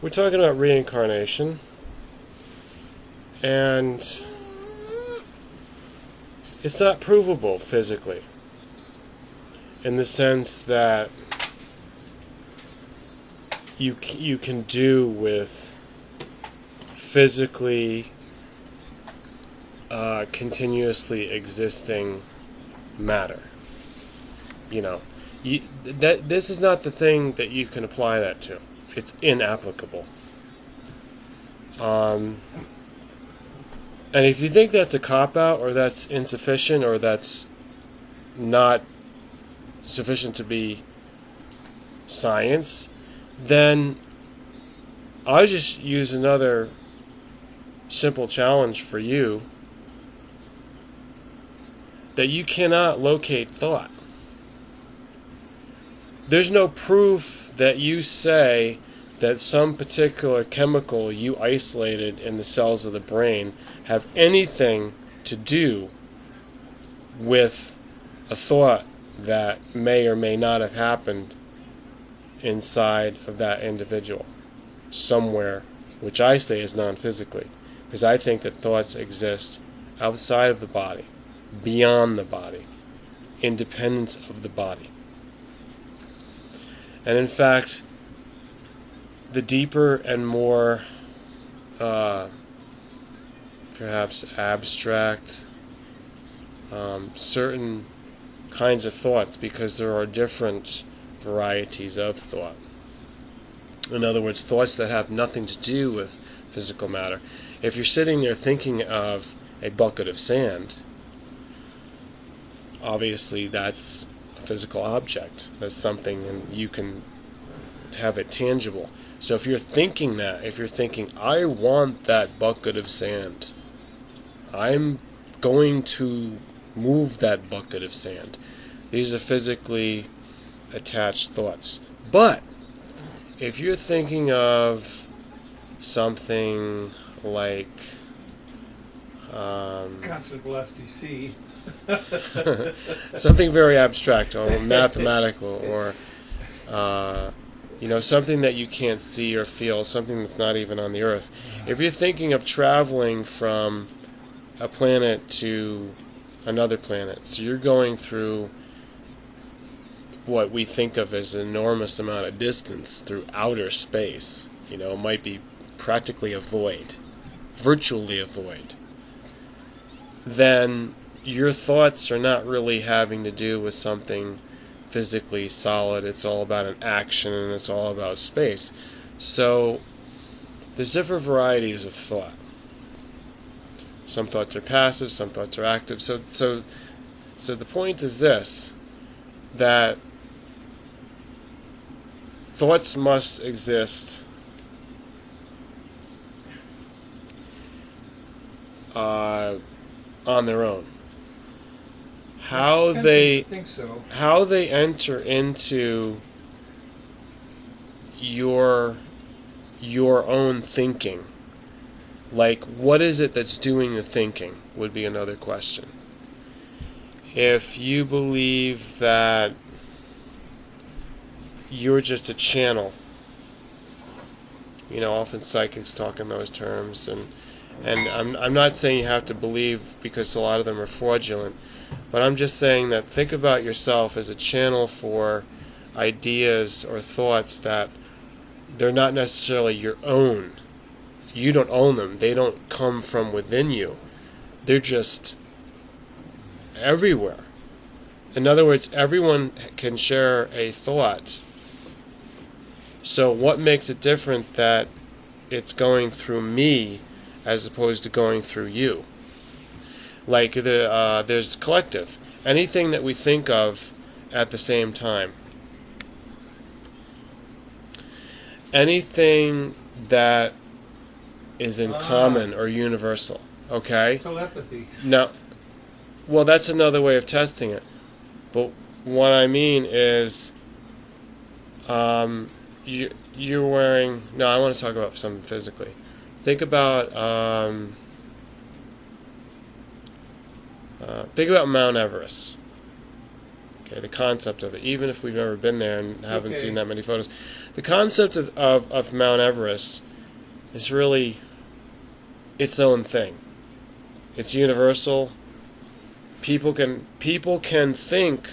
We're talking about reincarnation, and it's not provable physically, in the sense that you can do with physically continuously existing matter. This is not the thing that you can apply that to. It's inapplicable. And if you think that's a cop-out, or that's insufficient, or that's not sufficient to be science, then I'll just use another simple challenge for you, that you cannot locate thought. There's no proof that you say that some particular chemical you isolated in the cells of the brain have anything to do with a thought that may or may not have happened inside of that individual somewhere, which I say is non-physically, because I think that thoughts exist outside of the body, beyond the body, independent of the body. And in fact, the deeper and more perhaps abstract certain kinds of thoughts, because there are different varieties of thought. In other words, thoughts that have nothing to do with physical matter. If you're sitting there thinking of a bucket of sand, obviously that's a physical object. That's something, and you can have it tangible. So if you're thinking that, if you're thinking, I want that bucket of sand, I'm going to move that bucket of sand. These are physically attached thoughts. But if you're thinking of something like Gosh, blessed you see. something very abstract or mathematical, or something that you can't see or feel, something that's not even on the earth. If you're thinking of traveling from a planet to another planet, so you're going through what we think of as an enormous amount of distance through outer space, it might be practically a void, virtually a void, then your thoughts are not really having to do with something physically solid. It's all about an action, and it's all about space. So there's different varieties of thought. Some thoughts are passive, some thoughts are active. So the point is this, that thoughts must exist on their own. How they enter into your own thinking, like what is it that's doing the thinking, would be another question. If you believe that you're just a channel, often psychics talk in those terms, and I'm not saying you have to believe, because a lot of them are fraudulent, but I'm just saying that think about yourself as a channel for ideas or thoughts that they're not necessarily your own. You don't own them. They don't come from within you. They're just everywhere. In other words, everyone can share a thought. So what makes it different that it's going through me as opposed to going through you? Like there's collective. Anything that we think of at the same time. Anything that is in common or universal. Okay? Telepathy. No. Well, that's another way of testing it. But what I mean is, you're wearing... No, I want to talk about something physically. Think about Mount Everest. Okay, the concept of it. Even if we've never been there and haven't seen that many photos. the concept of Mount Everest is really its own thing. It's universal. People can think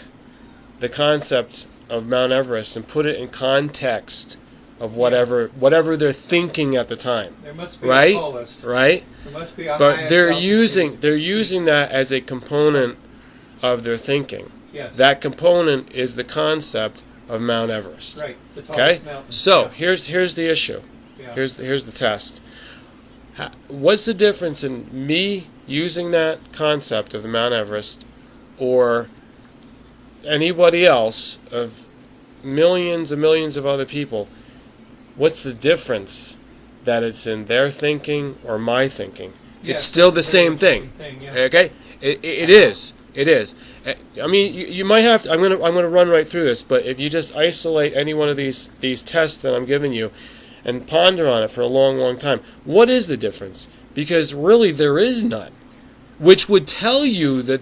the concept of Mount Everest and put it in context of whatever they're thinking at the time. There must be right? a tallest. Right? There must be a But highest they're altitude. using that as a component of their thinking. Yes. That component is the concept of Mount Everest. Right. The Okay? tallest mountain. So, Yeah. here's the issue. Yeah. Here's the test. What's the difference in me using that concept of the Mount Everest or anybody else of millions and millions of other people? What's the difference that it's in their thinking or my thinking? Yes, It's still the it's same thing. yeah. Okay? It is. It is. I mean, you might have to. I'm gonna run right through this, but if you just isolate any one of these tests that I'm giving you, and ponder on it for a long, long time, what is the difference? Because really, there is none, which would tell you that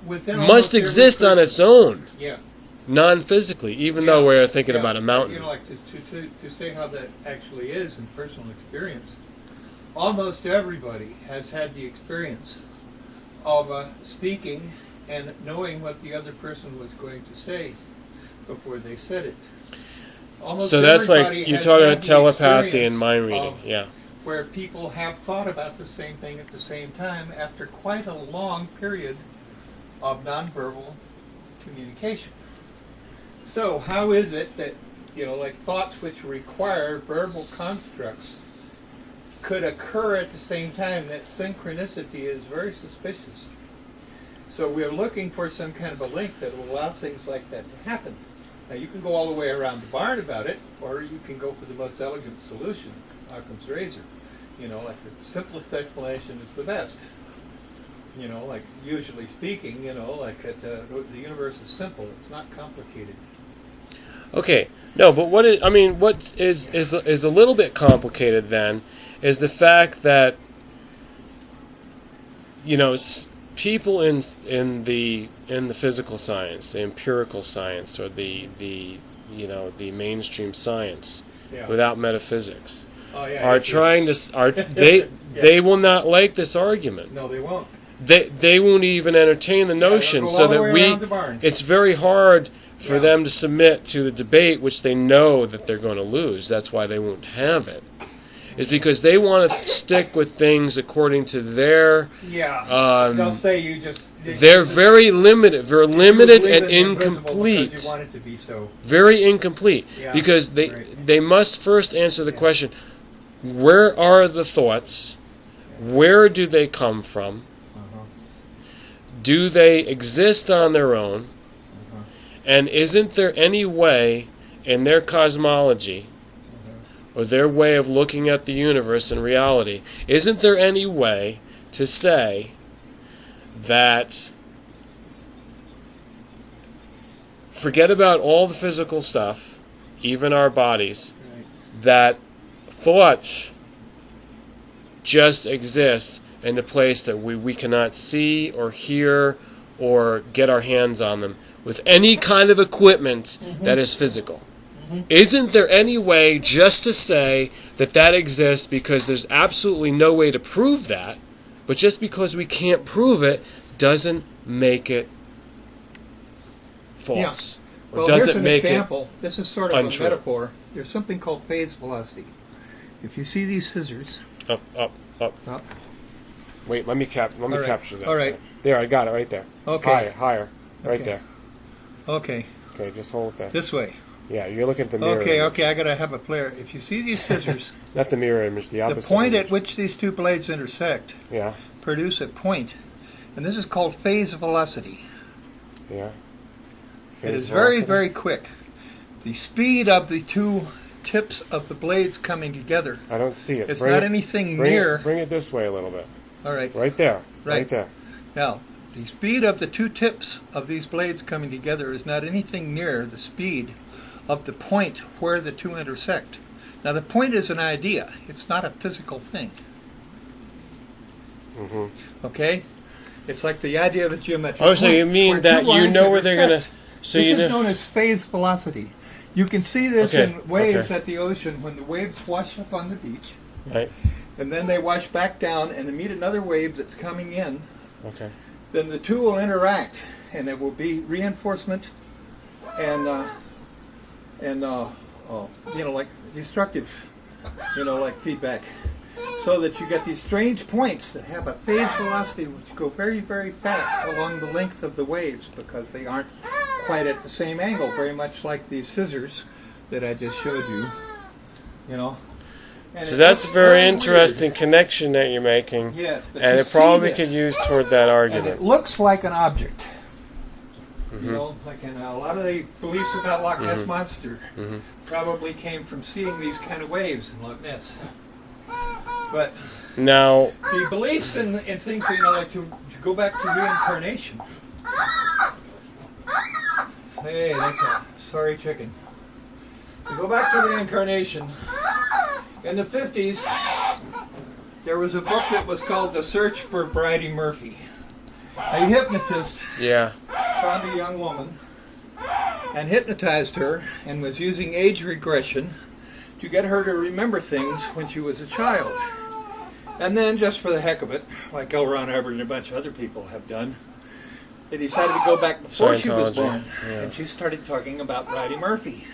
Within must almost every exist on person- its own, Yeah. non-physically, even though we're thinking about a mountain. You know, like to say how that actually is in personal experience, almost everybody has had the experience of speaking and knowing what the other person was going to say before they said it. Almost So that's like everybody you're has talking had about the telepathy and experience mind reading. of Yeah. where people have thought about the same thing at the same time after quite a long period of nonverbal communication. So how is it that, like thoughts which require verbal constructs could occur at the same time? That synchronicity is very suspicious. So we're looking for some kind of a link that will allow things like that to happen. Now you can go all the way around the barn about it, or you can go for the most elegant solution, Occam's razor. Like the simplest explanation is the best. Like usually speaking, the universe is simple. It's not complicated. Okay. No, but what is a little bit complicated then is the fact that people in the physical science, the empirical science, or the mainstream science, Yeah. without metaphysics, Oh, yeah, are it's- trying to they will not like this argument. No, they won't. They won't even entertain the notion, they'll go so all the that way around the barn. it's very hard for Yeah. them to submit to the debate, which they know that they're going to lose. That's why they won't have it. It's because they want to stick with things according to their. Yeah. They'll say you just. They're very limited. They're limited and Because you incomplete. want it to be so. Very incomplete, Yeah, because right. they must first answer the question: where are the thoughts? Where do they come from? Uh-huh. Do they exist on their own? Uh-huh. And isn't there any way in their cosmology, or their way of looking at the universe and reality, isn't there any way to say that forget about all the physical stuff, even our bodies, Right. that thoughts just exist in a place that we cannot see or hear or get our hands on them with any kind of equipment that is physical? Isn't there any way just to say that exists, because there's absolutely no way to prove that, but just because we can't prove it doesn't make it false? Or Well, here's doesn't an make example. This is sort of untrue. a metaphor. There's something called phase velocity. If you see these scissors, it up. up. Wait, let me right. capture that. All right. There, I got it right there. Okay. Higher. Right Okay. there. Okay, Okay, just hold it there. this way. Yeah, you're looking at the mirror Okay, image. okay, I gotta have a flare. If you see these scissors, Not the mirror image, the the opposite point image. at which these two blades intersect Yeah, produce a point, and this is called phase velocity. yeah. It is Phase very, velocity? very quick. The speed of the two tips of the blades coming together, I don't see it. it's Bring not it- anything bring near. It, bring it this way a little bit. All right, Right there. Right Right. there. now, the speed of the two tips of these blades coming together is not anything near the speed of the point where the two intersect. Now, the point is an idea. It's not a physical thing. hmm Okay? It's like the idea of a geometric Oh, so point, you mean where that two you lines know where they're gonna? intersect. So This you is know. known as phase velocity. You can see this Okay, in waves at the ocean when the waves wash up on the beach, Right. and then they wash back down and meet another wave that's coming in. Okay. Then the two will interact, and it will be reinforcement and like destructive, like feedback. So that you get these strange points that have a phase velocity which go very, very fast along the length of the waves because they aren't quite at the same angle, very much like these scissors that I just showed you. And So it that's a looks very weird. interesting connection that you're making. Yes, but And you it probably see could this, use toward that and argument. it looks like an object. Mhm. Like in a lot of the beliefs about Loch Ness Monster Mhm. probably came from seeing these kind of waves in Loch Ness. But Now, the beliefs in things, like to go back to reincarnation. Hey, that's a sorry chicken. To go back to reincarnation, in the 50s, there was a book that was called The Search for Bridie Murphy. A hypnotist yeah. found a young woman and hypnotized her and was using age regression to get her to remember things when she was a child. And then, just for the heck of it, like L. Ron Hubbard and a bunch of other people have done, they decided to go back before she was Scientology, born. yeah. And she started talking about Bridie Murphy.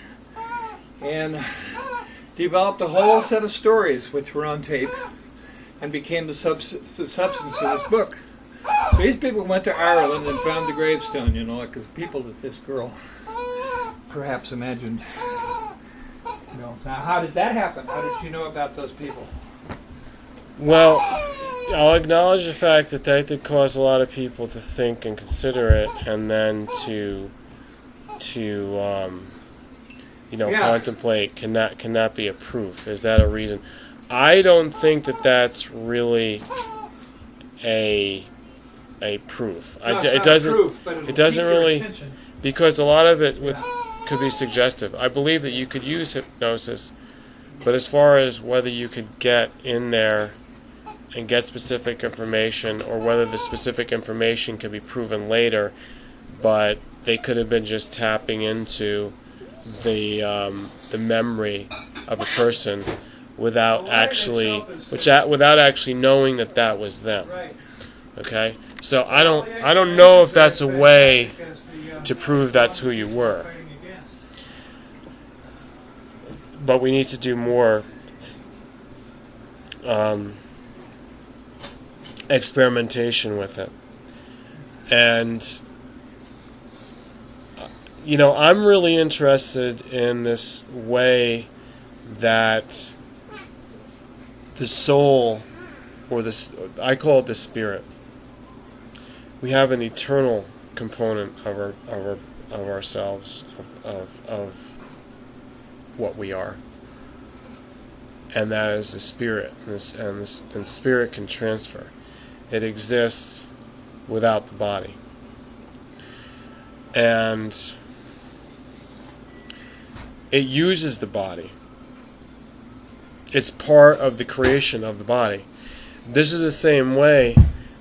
And developed a whole set of stories which were on tape and became the substance of this book. So these people went to Ireland and found the gravestone, like the people that this girl perhaps imagined. Now, how did that happen? How did she know about those people? Well, I'll acknowledge the fact that did cause a lot of people to think and consider it, and then to contemplate. Can that be a proof? Is that a reason? I don't think that that's really a proof. No, It doesn't. proof, but it'll It doesn't keep your really, attention. because a lot of it could be suggestive. I believe that you could use hypnosis, but as far as whether you could get in there and get specific information, or whether the specific information can be proven later, but they could have been just tapping into the memory of a person without actually knowing that was them. Right. Okay, so I don't know if that's a way to prove that's who you were, but we need to do more experimentation with it. And I'm really interested in this way that the soul, or I call it the spirit, we have an eternal component of ourselves, of what we are, and that is the spirit. And the spirit can transfer. It exists without the body, and it uses the body. It's part of the creation of the body. This is the same way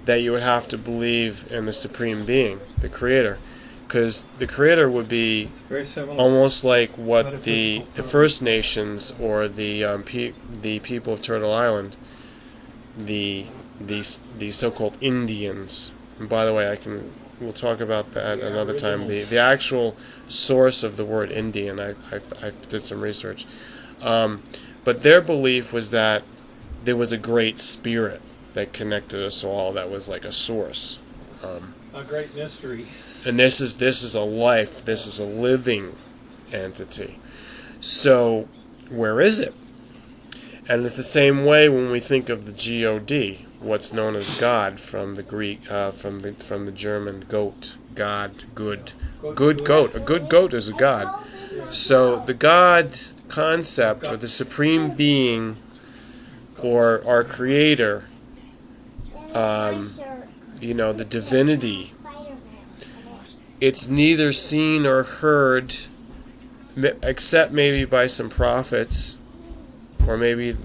that you would have to believe in the Supreme Being, the Creator, because the Creator would be almost like what the First Nations or the people of Turtle Island, the so-called Indians. And by the way, we'll talk about that another time. The actual source of the word Indian, I did some research. But their belief was that there was a great spirit that connected us all, that was like a source. A great mystery. And this is a life, this is a living entity. So, where is it? And it's the same way when we think of the God, what's known as God from the Greek, from the German goat, God, good goat. A good goat is a God. So the God concept, or the Supreme Being, or our Creator, the divinity, it's neither seen or heard, except maybe by some prophets, or maybe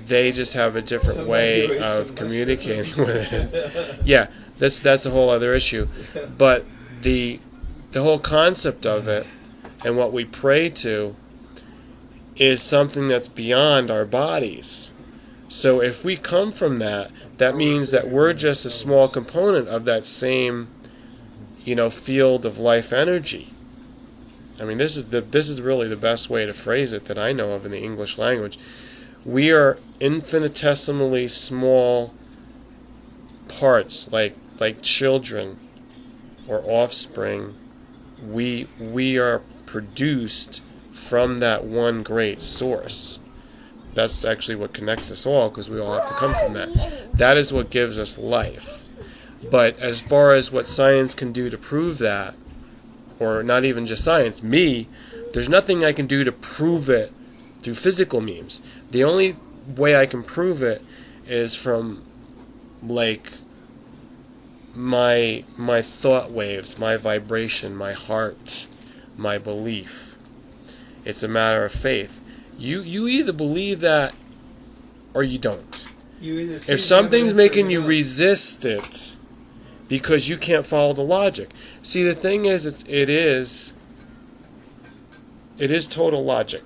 they just have a different way of communicating with it. Yeah, that's a whole other issue. But the whole concept of it, and what we pray to is something that's beyond our bodies. So if we come from that, that means that we're just a small component of that same, field of life energy. I mean, this is really the best way to phrase it that I know of in the English language. We are infinitesimally small parts, like children or offspring. We are produced from that one great source. That's actually what connects us all, because we all have to come from that. That is what gives us life. But as far as what science can do to prove that, or not even just science, there's nothing I can do to prove it through physical means. The only way I can prove it is from my thought waves, my vibration, my heart, my belief. It's a matter of faith. You either believe that or you don't. If something's making you resist it because you can't follow the logic. See, the thing is, it is total logic.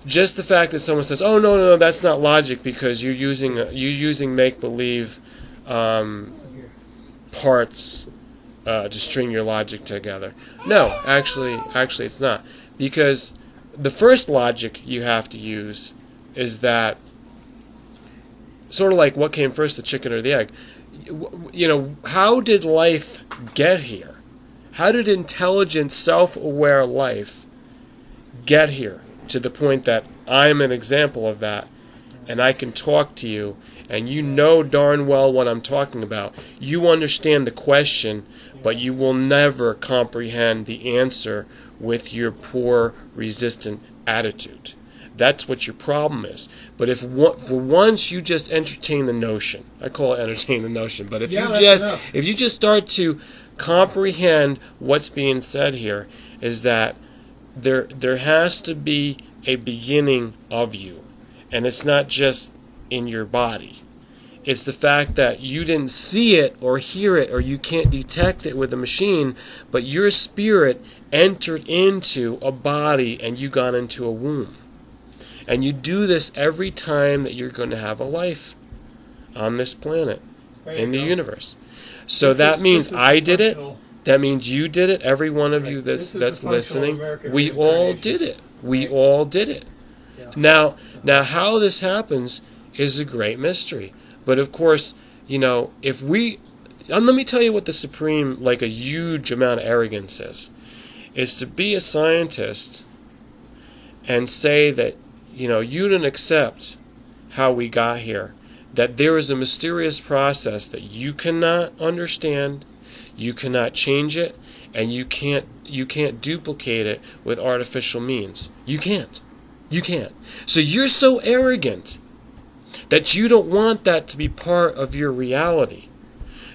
Just the fact that someone says, "Oh no, that's not logic because you're using make-believe parts to string your logic together." No, actually it's not, because the first logic you have to use is that, sort of like what came first, the chicken or the egg. How did life get here? How did intelligent, self-aware life get here to the point that I'm an example of that, and I can talk to you, and you know darn well what I'm talking about. You understand the question, but you will never comprehend the answer with your poor, resistant attitude. That's what your problem is. But if for once you just entertain the notion, I call it entertain the notion, but if you just start to comprehend what's being said here, is that there has to be a beginning of you, and it's not just in your body. It's the fact that you didn't see it or hear it, or you can't detect it with a machine, but your spirit entered into a body and you got into a womb. And you do this every time that you're going to have a life on this planet, in the universe. So that means I did it. That means you did it. Every one of you that's listening. We all did it. We all did it. Now how this happens is a great mystery. But of course, if we... let me tell you what the supreme, a huge amount of arrogance is to be a scientist and say that, you didn't accept how we got here, that there is a mysterious process that you cannot understand, you cannot change it, and you can't duplicate it with artificial means. You can't. So you're so arrogant that you don't want that to be part of your reality.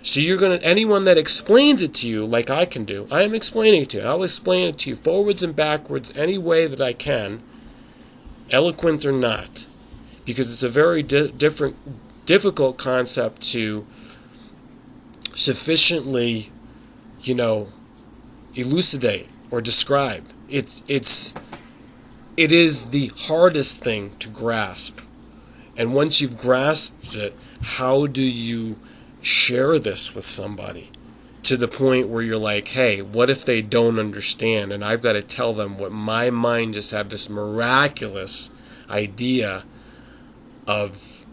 So anyone that explains it to you, like I can do, I am explaining it to you. I'll explain it to you forwards and backwards any way that I can, eloquent or not, because it's a very difficult concept to sufficiently, elucidate or describe. It is the hardest thing to grasp. And once you've grasped it, how do you share this with somebody to the point where you're like, hey, what if they don't understand? And I've got to tell them what my mind just had this miraculous idea of,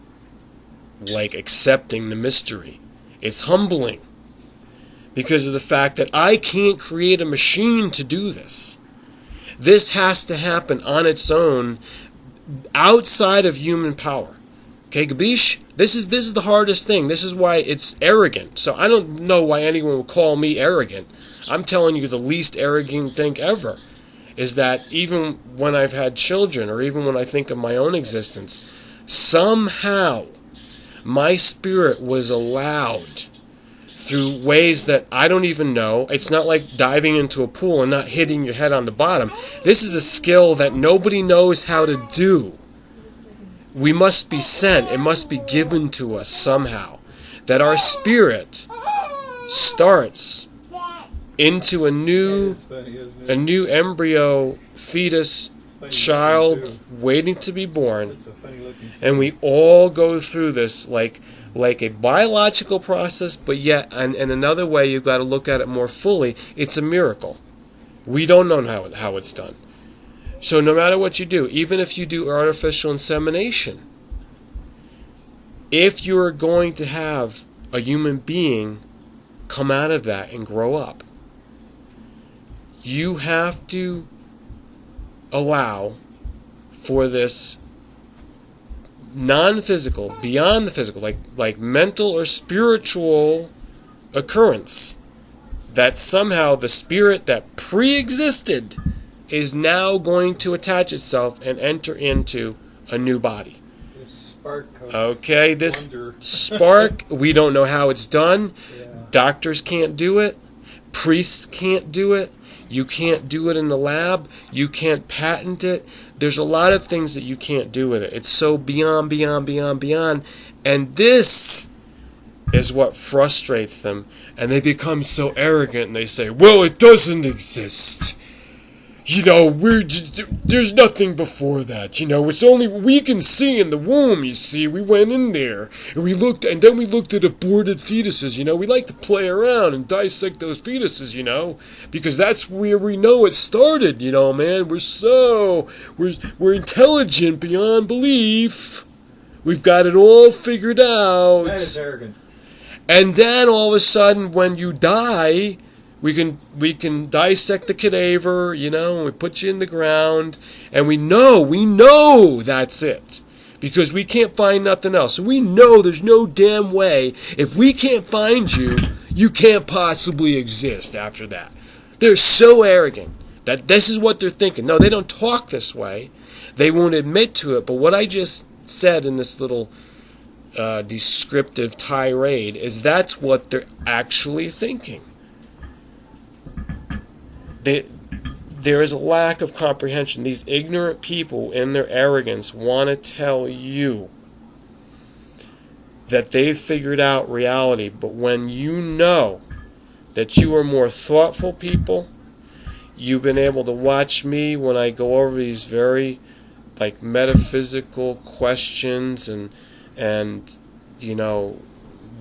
accepting the mystery. It's humbling because of the fact that I can't create a machine to do this. This has to happen on its own, outside of human power. Okay, Gabish? This is the hardest thing. This is why it's arrogant. So I don't know why anyone would call me arrogant. I'm telling you the least arrogant thing ever is that even when I've had children, or even when I think of my own existence, somehow my spirit was allowed through ways that I don't even know. It's not like diving into a pool and not hitting your head on the bottom. This is a skill that nobody knows how to do. We must be sent. It must be given to us somehow. That our spirit starts into a new It's funny, isn't a it? new embryo fetus Funny child looking, too. waiting to be born, It's a funny looking. and we all go through this like a biological process, but yet and another way you've got to look at it more fully, it's a miracle. We don't know how it's done. So no matter what you do, even if you do artificial insemination, if you're going to have a human being come out of that and grow up, you have to allow for this non-physical, beyond the physical, like mental or spiritual occurrence, that somehow the spirit that pre-existed is now going to attach itself and enter into a new body. This spark of Okay, this wonder. spark, we don't know how it's done. Yeah. Doctors can't do it. Priests can't do it. You can't do it in the lab. You can't patent it. There's a lot of things that you can't do with it. It's so beyond. And this is what frustrates them. And they become so arrogant and they say, well, it doesn't exist. You know, there's nothing before that. You know, it's only we can see in the womb, you see. We went in there and then we looked at aborted fetuses, you know. We like to play around and dissect those fetuses, you know, because that's where we know it started, you know, man. We're intelligent beyond belief. We've got it all figured out. That is arrogant. And then all of a sudden when you die, we can dissect the cadaver, you know, and we put you in the ground, and we know that's it. Because we can't find nothing else. And we know there's no damn way, if we can't find you, you can't possibly exist after that. They're so arrogant that this is what they're thinking. No, they don't talk this way. They won't admit to it. But what I just said in this little descriptive tirade is that's what they're actually thinking. There is a lack of comprehension. These ignorant people, in their arrogance, want to tell you that they've figured out reality. But when you know that you are more thoughtful people, you've been able to watch me when I go over these very metaphysical questions and you know,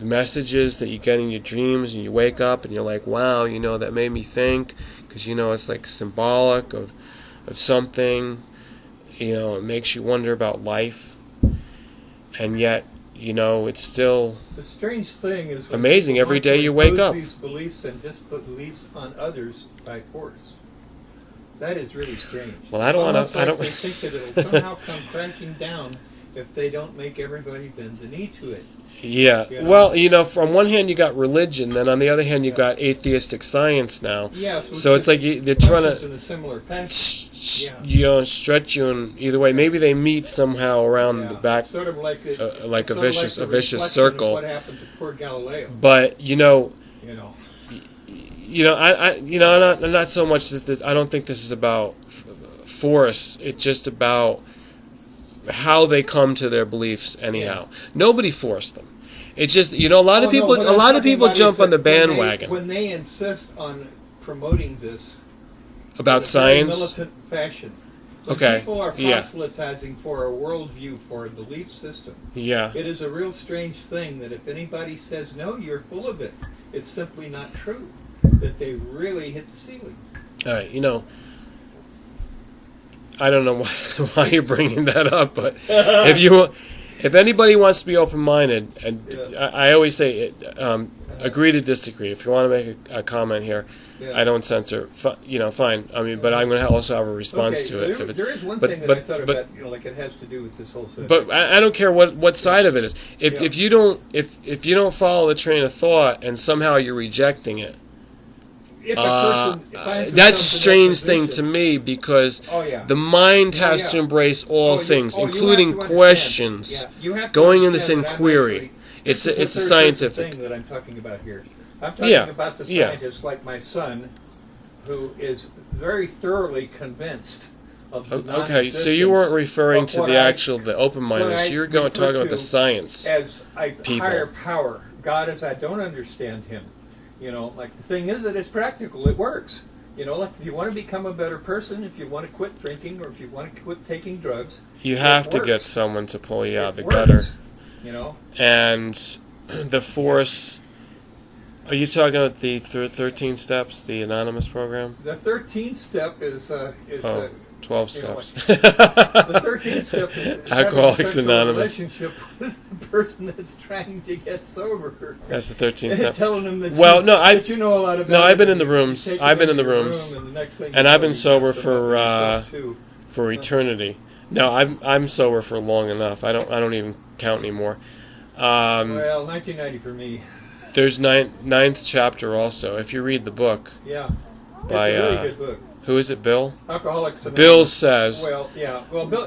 the messages that you get in your dreams, and you wake up and you're like, wow, you know, that made me think. Because, you know, it's like symbolic of something, you know, it makes you wonder about life, and yet, you know, it's still The strange thing is when amazing. people Every want day to you wake impose up. these beliefs and just put beliefs on others by force. That is really strange. Well, I don't want to. I don't. They think that it'll somehow come crashing down if they don't make everybody bend the knee to it. Yeah. You know? Well, you know, from one hand you got religion, then on the other hand you got atheistic science now. Yeah. So it's like they're trying in to, a similar fashion. Yeah. you know, stretch you in either way. Maybe they meet somehow around the back, It's sort of like a vicious reflection of circle. what happened to poor Galileo? But you know, You know. I'm not so much this. I don't think this is about force. It's just about how they come to their beliefs. Anyhow, nobody forced them. It's just, you know, a lot of people jump on the bandwagon when they insist on promoting this about in a very science. militant fashion. When Okay. people are Yeah. proselytizing for a worldview, for a belief system. Yeah. It is a real strange thing that if anybody says, no, you're full of it, it's simply not true. That they really hit the ceiling. All right. You know, I don't know why you're bringing that up, but if anybody wants to be open-minded, and I always say, agree to disagree. If you want to make a comment here, I don't censor. You know, fine. I mean, but I'm going to also have a response to it. There is one thing that I thought about, you know, like it has to do with this whole subject. But I don't care what side of it is. If you don't follow the train of thought and somehow you're rejecting it, if a person finds that's a himself in that strange thing position- to me, because the mind has to yeah. embrace all things, you have including to understand. questions, Yeah, you have to going in this understand that I'm inquiry. actually- It's this a is the third scientific thing that I'm talking about here. I'm talking about the scientist like my son, who is very thoroughly convinced of the Okay, so you weren't referring to the open-mindedness. I You're talking about the science. as a people. higher power. God, as I don't understand him, Like the thing is that it's practical. It works. Like if you want to become a better person, if you want to quit drinking, or if you want to quit taking drugs, you have to get someone to pull you out of the gutter. And the force. Are you talking about the 13 steps, the anonymous program? The 13th step is 12 steps. The 13th step is Alcoholics having a Anonymous. relationship with the person that's trying to get sober. That's the 13th step. And telling them that, that you know a lot about No, it. I've been in the rooms. I've been in the rooms. And I've been sober for eternity. No, I'm sober for long enough. I don't even count anymore. Well, 1990 for me. There's ninth chapter also. If you read the book. Yeah. By, it's a really good book. Who is it, Bill? Alcoholics Anonymous. Bill says. Well, yeah. Well, Bill.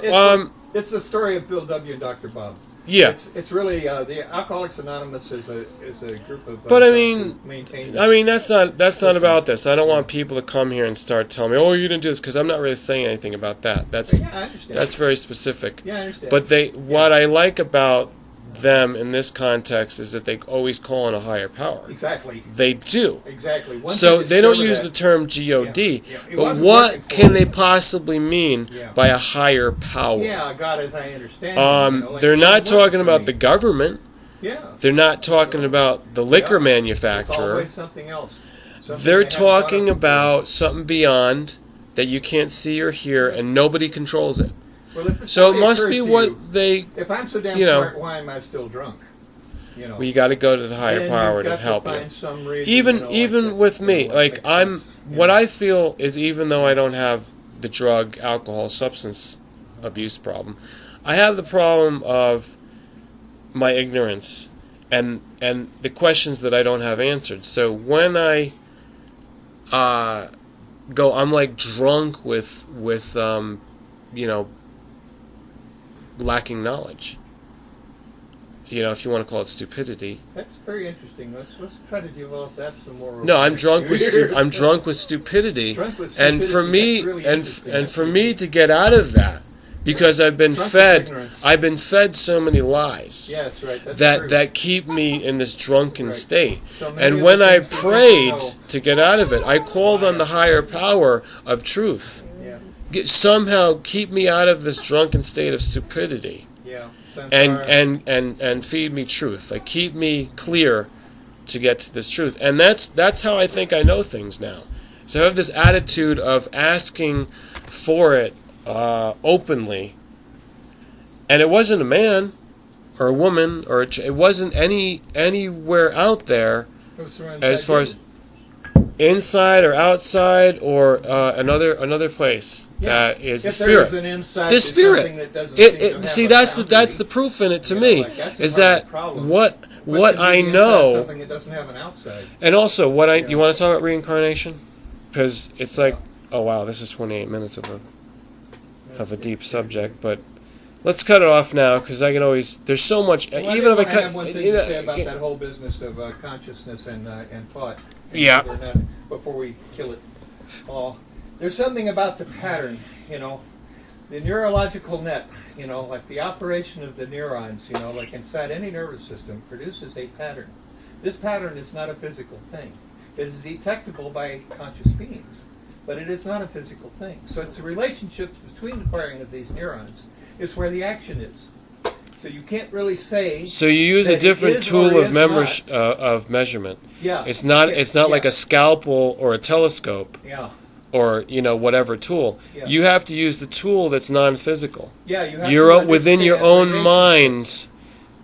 It's the story of Bill W. and Dr. Bob. Yeah. It's really the Alcoholics Anonymous is a group of. But I mean, that's not system. About this. I don't want people to come here and start telling me, "Oh, you didn't do this," because I'm not really saying anything about that. I understand. That's very specific. Yeah, I understand. But what I like about them in this context is that they always call on a higher power. Exactly. They do. Exactly. So they don't use the term God, but what can they possibly mean by a higher power? Yeah, God, as I understand. They're not talking about the government. Yeah. They're not talking about the liquor manufacturer. It's always something else. They're talking about something beyond that you can't see or hear, and nobody controls it. Well, so it must be what they. If I'm so damn smart, why am I still drunk? Well, you got to go to the higher power to help you. Even with me, like what I feel is, even though I don't have the drug, alcohol, substance abuse problem, I have the problem of my ignorance and the questions that I don't have answered. So when I I'm like drunk with lacking knowledge. If you want to call it stupidity. That's very interesting. Let's try to develop that some more. No, I'm drunk with stupidity. And for me, really and for me to get out of that, because I've been fed so many lies. Yes, right. That keep me in this drunken state. And when I prayed to get out of it, I called on the higher power of truth. Somehow keep me out of this drunken state of stupidity, and feed me truth. Like keep me clear to get to this truth, and that's how I think I know things now. So I have this attitude of asking for it openly, and it wasn't a man or a woman or it wasn't anywhere out there as far as. Inside or outside or another place that is the spirit. The spirit. See, that's the proof in it to me. Is that what I know? Something that doesn't have an outside. And also, you want to talk about reincarnation? Because it's like, oh wow, this is 28 minutes of a deep subject, but. Let's cut it off now, because I can always. There's so much. Well, even if I have one thing to say about that whole business of consciousness and thought. Yeah. Before we kill it all, there's something about the pattern. The neurological net. Like the operation of the neurons. Like inside any nervous system, produces a pattern. This pattern is not a physical thing. It is detectable by conscious beings, but it is not a physical thing. So it's the relationship between the firing of these neurons. Is where the action is. So you can't really say. So you use a different tool of measurement. Yeah. It's not like a scalpel or a telescope. Yeah. Or whatever tool. Yeah. You have to use the tool that's non-physical. Yeah, you have to within your own mind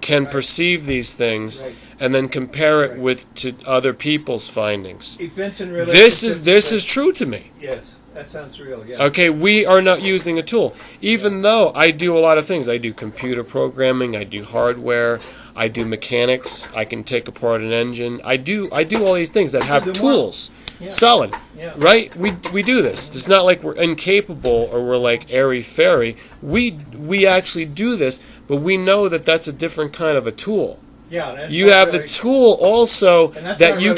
can perceive these things and then compare it to other people's findings. This is true to me. Yes. That sounds real, yeah. Okay, we are not using a tool. Even though I do a lot of things. I do computer programming, I do hardware, I do mechanics, I can take apart an engine. I do all these things that have tools. Yeah. Solid. Yeah. Right? We do this. It's not like we're incapable or we're like airy-fairy. We actually do this, but we know that that's a different kind of a tool. Yeah, you have the tool also that you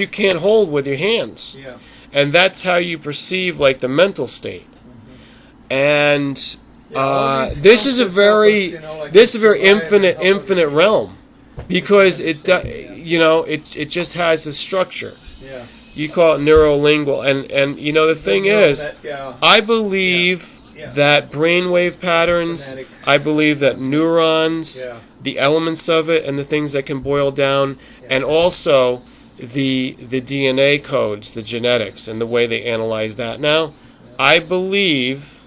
can't hold with your hands. Yeah. And that's how you perceive like the mental state. And this is a very infinite realm, because it just has a structure. Yeah. You call it neurolingual, and the thing is, I believe that brainwave patterns, I believe that neurons, the elements of it, and the things that can boil down, and also the DNA codes, the genetics, and the way they analyze that now, I believe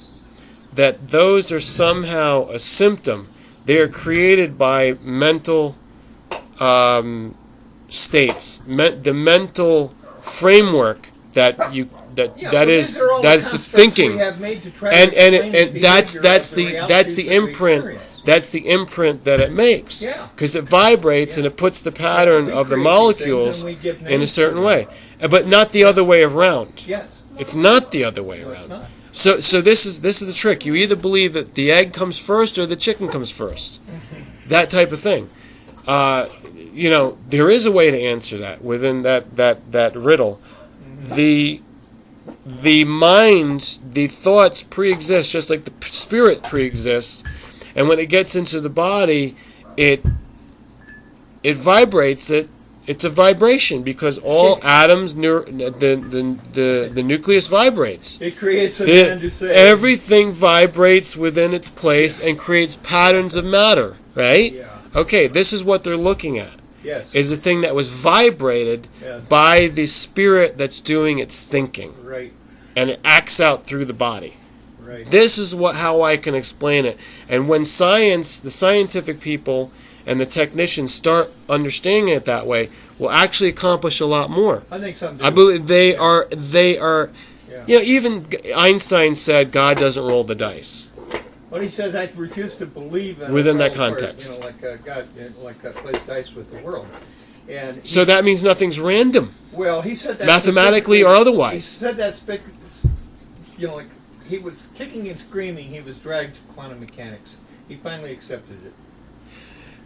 that those are somehow a symptom. They are created by mental states, the mental framework that's the thinking, and that's the imprint that it makes, because it vibrates and it puts the pattern of the molecules in a certain way, but not the other way around. It's not the other way around. So this is the trick. You either believe that the egg comes first or the chicken comes first, that type of thing. There is a way to answer that within that riddle. The mind, the thoughts pre-exist just like the spirit pre-exists, and when it gets into the body, it vibrates. It's a vibration because all atoms, the nucleus vibrates. It creates a man to say. Everything vibrates within its place and creates patterns of matter, right? Yeah. Okay, this is what they're looking at. Yes. Is a thing that was vibrated by the spirit that's doing its thinking. Right. And it acts out through the body. Right. This is how I can explain it. And when the scientific people and the technicians start understanding it that way, will actually accomplish a lot more. I think so. I believe they are. Even Einstein said God doesn't roll the dice. Well, he said I refuse to believe in within that where, context. God, plays dice with the world. And so that means nothing's random. Well, he said that mathematically or otherwise. He said that like he was kicking and screaming. He was dragged to quantum mechanics. He finally accepted it.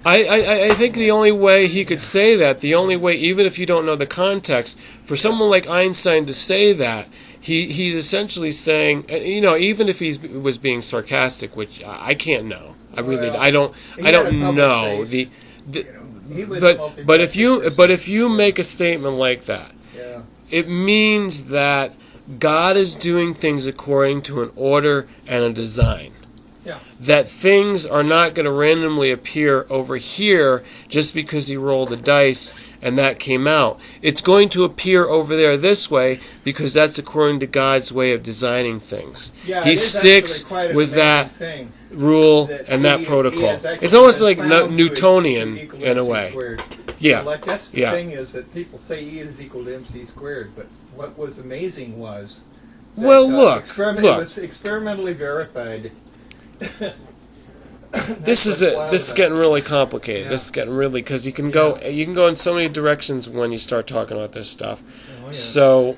I think the only way he could say that, the only way, even if you don't know the context, for someone like Einstein to say that, he's essentially saying, even if he was being sarcastic, which I can't know. I don't know. But if you make a statement like that, it means that God is doing things according to an order and a design. Yeah. That things are not going to randomly appear over here just because he rolled the dice and that came out. It's going to appear over there this way because that's according to God's way of designing things. Yeah, he sticks with that rule and that protocol. It's almost like Newtonian in a way. Yeah. Like that's the thing is that people say E is equal to MC squared, but what was amazing was that, it was experimentally verified. This is getting really complicated. Yeah. This is getting really, because you can go in so many directions when you start talking about this stuff. Oh, yeah. So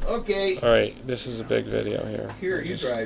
okay. All right, this is a big video here. Here, you drive.